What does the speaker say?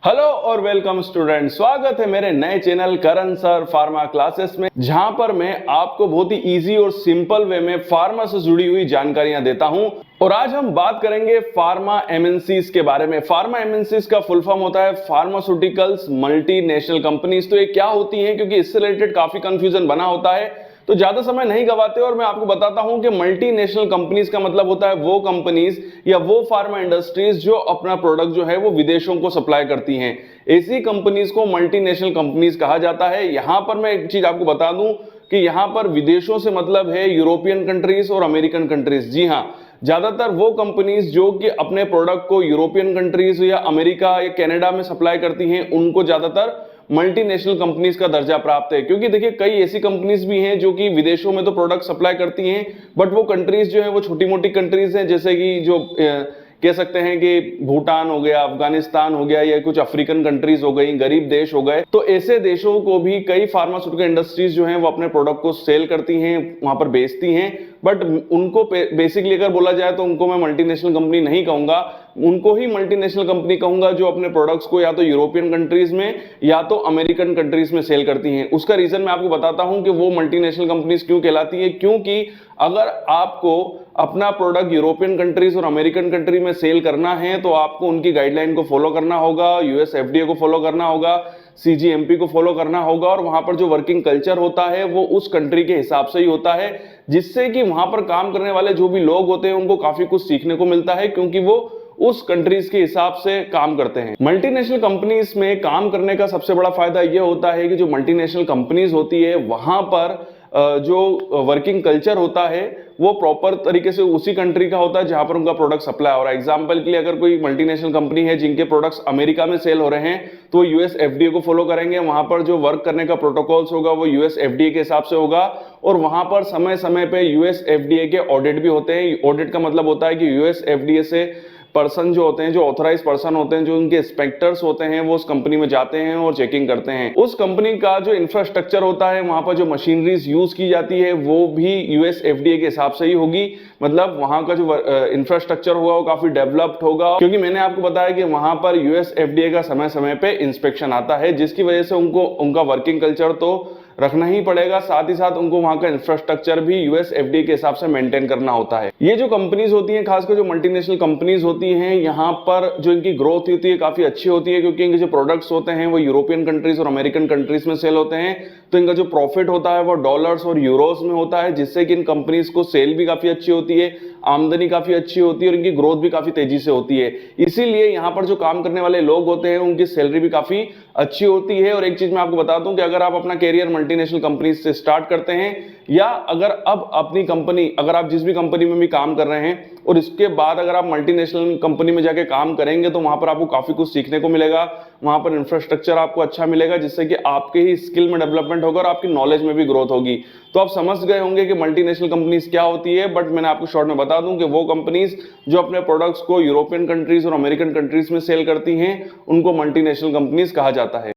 Hello और welcome student, स्वागत है मेरे नए चैनल करण सर फार्मा क्लासेस में, जहां पर मैं आपको बहुत ही इजी और सिंपल वे में फार्मा से जुड़ी हुई जानकारियां देता हूं। और आज हम बात करेंगे फार्मा एमएनसीज के बारे में। फार्मा एमएनसीज का फुल फॉर्म होता है फार्मास्यूटिकल्स मल्टीनेशनल कंपनीज। तो ये क्या होती हैं, क्योंकि इससे रिलेटेड काफी कंफ्यूजन बना होता है, तो ज्यादा समय नहीं गवाते और मैं आपको बताता हूं कि मल्टीनेशनल कंपनीज का मतलब होता है वो कंपनीज या वो फार्मा इंडस्ट्रीज जो अपना प्रोडक्ट जो है वो विदेशों को सप्लाई करती हैं। ऐसी कंपनीज को मल्टीनेशनल कंपनीज कहा जाता है। यहां पर मैं एक चीज आपको बता दूं कि यहां पर विदेशों से मतलब है यूरोपियन कंट्रीज और अमेरिकन कंट्रीज। जी हां, ज्यादातर वो कंपनीज जो कि अपने प्रोडक्ट को यूरोपियन कंट्रीज या अमेरिका या कनाडा में सप्लाई करती हैं, उनको ज्यादातर मल्टीनेशनल कंपनीज का दर्जा प्राप्त है। क्योंकि देखिए कई ऐसी कंपनीज भी हैं जो कि विदेशों में तो प्रोडक्ट सप्लाई करती हैं, बट वो कंट्रीज जो है वो छोटी मोटी कंट्रीज हैं, जैसे कि जो कह सकते हैं कि भूटान हो गया, अफगानिस्तान हो गया, या कुछ अफ्रीकन कंट्रीज हो गई, गरीब देश हो गए। तो ऐसे देशों को भी कई फार्मास्यूटिकल इंडस्ट्रीज जो हैं वो अपने प्रोडक्ट को सेल करती हैं, वहां पर बेचती हैं। बट उनको बेसिकली अगर बोला जाए तो उनको मैं मल्टीनेशनल कंपनी नहीं कहूंगा, उनको ही मल्टीनेशनल कंपनी कहूंगा जो अपने प्रोडक्ट्स को या तो यूरोपियन कंट्रीज में या तो अमेरिकन कंट्रीज में सेल करती हैं। उसका रीजन मैं आपको बताता हूं कि वो मल्टीनेशनल कंपनीज क्यों कहलाती है। क्योंकि अगर आपको अपना प्रोडक्ट यूरोपियन कंट्रीज और अमेरिकन कंट्री में सेल करना है तो आपको उनकी गाइडलाइन को फॉलो करना होगा, यूएस एफडीए को फॉलो करना होगा, सीजीएमपी को फॉलो करना होगा, और वहां पर जो वर्किंग कल्चर होता है वो उस कंट्री के हिसाब से ही होता है, जिससे कि वहां पर काम करने वाले जो भी लोग होते हैं उनको काफी कुछ सीखने को मिलता है, क्योंकि वो उस कंट्रीज के हिसाब से काम करते हैं। मल्टीनेशनल कंपनीज में काम करने का सबसे बड़ा फायदा यह होता है कि जो मल्टीनेशनल कंपनीज होती है वहां पर जो वर्किंग कल्चर होता है वो प्रॉपर तरीके से उसी कंट्री का होता है जहां पर उनका प्रोडक्ट सप्लाई हो रहा है। एग्जांपल के लिए अगर कोई मल्टीनेशनल कंपनी है जिनके प्रोडक्ट्स अमेरिका में सेल हो रहे हैं तो यूएस एफडीए को फॉलो करेंगे, वहां पर जो वर्क करने का प्रोटोकॉल्स होगा वो यूएस एफडीए के हिसाब से होगा, और वहां पर समय समय पे यूएस एफडीए के ऑडिट भी होते हैं। ऑडिट का मतलब होता है कि यूएस एफडीए से पर्सन जो होते हैं, जो ऑथराइज पर्सन होते हैं, जो उनके इंस्पेक्टर्स होते हैं, वो उस कंपनी में जाते हैं और चेकिंग करते हैं। उस कंपनी का जो इंफ्रास्ट्रक्चर होता है, वहां पर जो मशीनरीज यूज की जाती है वो भी यूएस एफडीए के हिसाब से ही होगी। मतलब वहां का जो इंफ्रास्ट्रक्चर होगा वो काफी डेवलप्ड होगा, क्योंकि मैंने आपको बताया कि वहां पर यूएस एफडीए का समय समय पे इंस्पेक्शन आता है, जिसकी वजह से उनको उनका वर्किंग कल्चर तो रखना ही पड़ेगा, साथ ही साथ उनको वहां का इंफ्रास्ट्रक्चर भी यूएस एफडीए के हिसाब से मेंटेन करना होता है। ये जो कंपनीज होती हैं, खासकर जो मल्टीनेशनल कंपनीज होती हैं, यहाँ पर जो इनकी ग्रोथ होती है काफी अच्छी होती है, क्योंकि इनके जो प्रोडक्ट्स होते हैं वो यूरोपियन कंट्रीज और अमेरिकन कंट्रीज में सेल होते हैं। तो इनका जो प्रॉफिट होता है वो डॉलर्स और यूरोस में होता है, जिससे कि इन कंपनीज को सेल भी काफी अच्छी होती है, आमदनी काफी अच्छी होती है और इनकी ग्रोथ भी काफी तेजी से होती है। इसीलिए यहाँ पर जो काम करने वाले लोग होते हैं उनकी सैलरी भी काफी अच्छी होती है। और एक चीज मैं आपको बता दूं कि अगर आप अपना कैरियर मल्टीनेशनल कंपनी से स्टार्ट करते हैं, या अगर अब अपनी कंपनी, अगर आप जिस भी कंपनी में भी काम कर रहे हैं और इसके बाद अगर आप मल्टीनेशनल कंपनी में जाके काम करेंगे तो वहां पर आपको काफी कुछ सीखने को मिलेगा, वहां पर इंफ्रास्ट्रक्चर आपको अच्छा मिलेगा, जिससे कि आपके ही स्किल में डेवलपमेंट होगा और आपकी नॉलेज में भी ग्रोथ होगी। तो आप समझ गए होंगे कि मल्टीनेशनल कंपनीज क्या होती है। बट मैंने आपको शॉर्ट में बता दूं कि वो कंपनीज जो अपने प्रोडक्ट्स को यूरोपियन कंट्रीज और अमेरिकन कंट्रीज में सेल करती हैं उनको मल्टीनेशनल कंपनीज कहा जाता है।